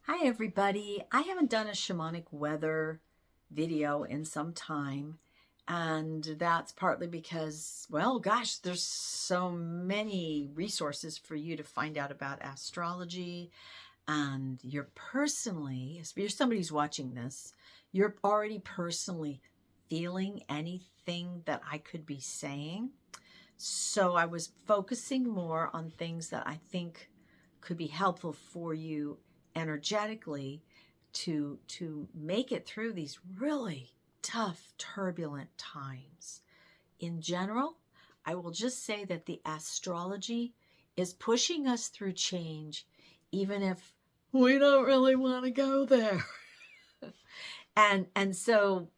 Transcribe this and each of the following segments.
Hi everybody. I haven't done a shamanic weather video in some time, and that's partly because, well, gosh, there's so many resources for you to find out about astrology, and you're personally, if you're somebody who's watching this, you're already personally feeling anything that I could be saying. So I was focusing more on things that I think could be helpful for you energetically to make it through these really tough, turbulent times. In general, I will just say that the astrology is pushing us through change, even if we don't really want to go there. And so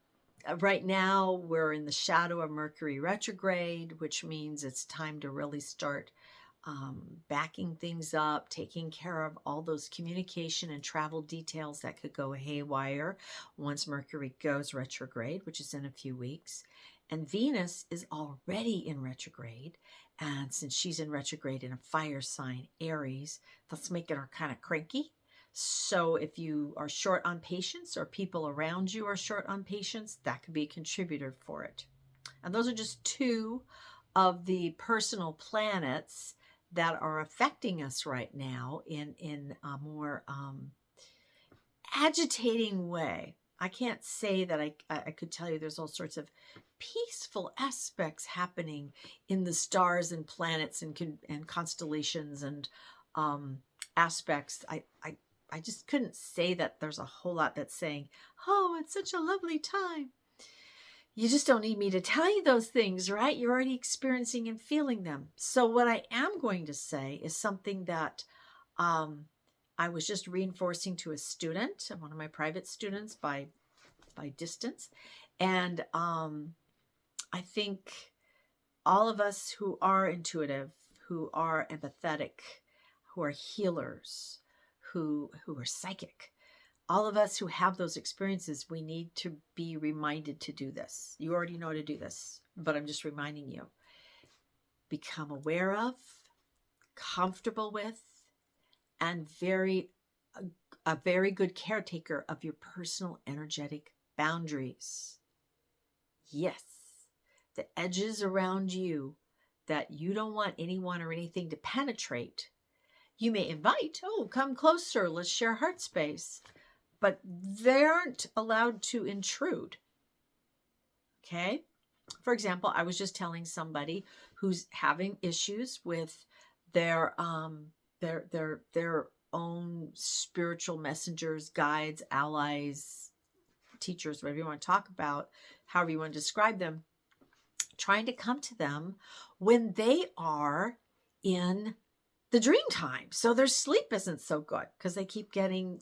right now we're in the shadow of Mercury retrograde, which means it's time to really start backing things up, taking care of all those communication and travel details that could go haywire once Mercury goes retrograde, which is in a few weeks. And Venus is already in retrograde. And since she's in retrograde in a fire sign, Aries, that's making her kind of cranky. So if you are short on patience or people around you are short on patience, that could be a contributor for it. And those are just two of the personal planets that are affecting us right now in a more agitating way. I can't say that I could tell you there's all sorts of peaceful aspects happening in the stars and planets and constellations and aspects. I just couldn't say that there's a whole lot that's saying, oh, it's such a lovely time. You just don't need me to tell you those things, right? You're already experiencing and feeling them. So what I am going to say is something that I was just reinforcing to a student, one of my private students by distance. And I think all of us who are intuitive, who are empathetic, who are healers, who are psychic, all of us who have those experiences, we need to be reminded to do this. You already know to do this, but I'm just reminding you. Become aware of, comfortable with, and a very good caretaker of your personal energetic boundaries. Yes, the edges around you that you don't want anyone or anything to penetrate. You may invite, oh, come closer, let's share heart space. But they aren't allowed to intrude. Okay? For example, I was just telling somebody who's having issues with their own spiritual messengers, guides, allies, teachers, whatever you want to talk about, however you want to describe them, trying to come to them when they are in the dream time. So their sleep isn't so good because they keep getting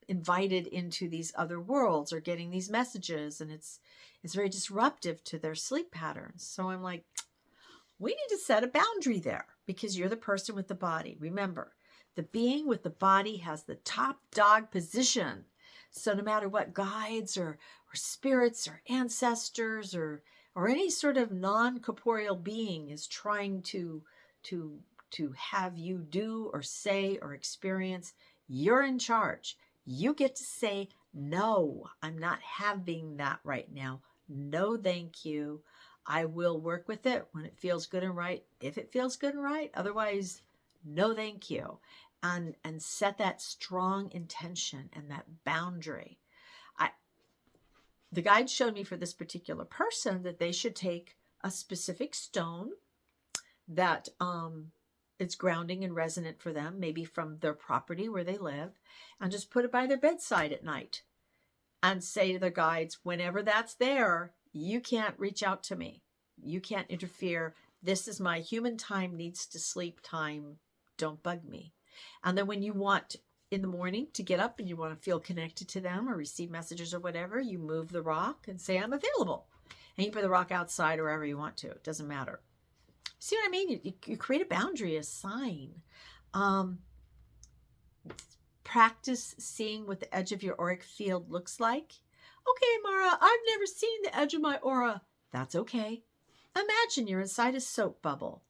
invited into these other worlds or getting these messages, and it's very disruptive to their sleep patterns. So I'm like, we need to set a boundary there because you're the person with the body. Remember, the being with the body has the top dog position. So no matter what guides or spirits or ancestors or any sort of non-corporeal being is trying to have you do or say or experience, you're in charge. You get to say, no, I'm not having that right now. No, thank you. I will work with it when it feels good and right, if it feels good and right. Otherwise, no, thank you. And set that strong intention and that boundary. The guide showed me for this particular person that they should take a specific stone that it's grounding and resonant for them, maybe from their property where they live, and just put it by their bedside at night and say to their guides, whenever that's there, you can't reach out to me. You can't interfere. This is my human time, needs to sleep time. Don't bug me. And then when you want in the morning to get up and you want to feel connected to them or receive messages or whatever, you move the rock and say, I'm available. And you put the rock outside or wherever you want to. It doesn't matter. See what I mean? You create a boundary, a sign. Practice seeing what the edge of your auric field looks like. Okay, Mara, I've never seen the edge of my aura. That's okay. Imagine you're inside a soap bubble.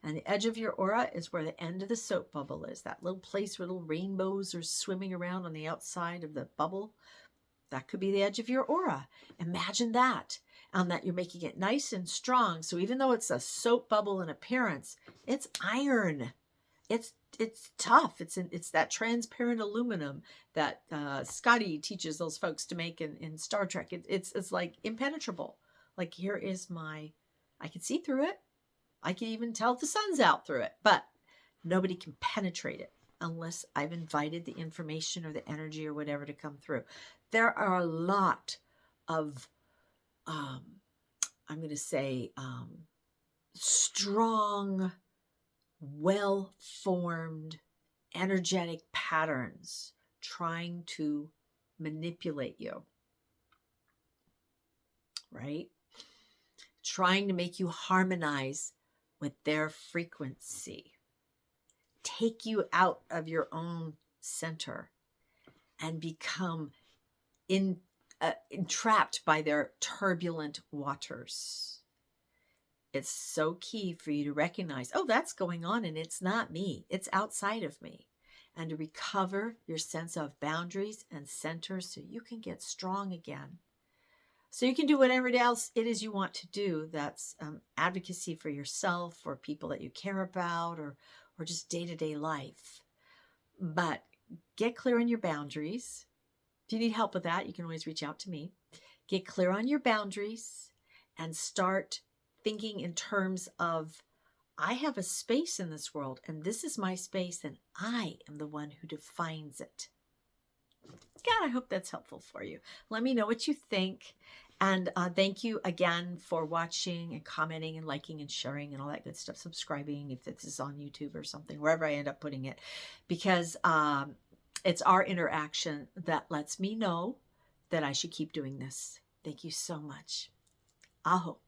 And the edge of your aura is where the end of the soap bubble is. That little place where little rainbows are swimming around on the outside of the bubble. That could be the edge of your aura. Imagine that. And that you're making it nice and strong. So even though it's a soap bubble in appearance, it's iron. It's tough. It's that transparent aluminum that Scotty teaches those folks to make in Star Trek. It's like impenetrable. Like, here is I can see through it. I can even tell the sun's out through it, but nobody can penetrate it unless I've invited the information or the energy or whatever to come through. There are a lot of, I'm going to say, strong, well-formed, energetic patterns trying to manipulate you, right? Trying to make you harmonize with their frequency, take you out of your own center and become entrapped by their turbulent waters. It's so key for you to recognize, oh, that's going on and it's not me. It's outside of me. And to recover your sense of boundaries and center so you can get strong again. So you can do whatever else it is you want to do. That's advocacy for yourself or people that you care about or just day-to-day life. But get clear on your boundaries. If you need help with that, you can always reach out to me. Get clear on your boundaries and start thinking in terms of, I have a space in this world and this is my space and I am the one who defines it. God, I hope that's helpful for you. Let me know what you think. And thank you again for watching and commenting and liking and sharing and all that good stuff. Subscribing if this is on YouTube or something, wherever I end up putting it. Because it's our interaction that lets me know that I should keep doing this. Thank you so much. Aho.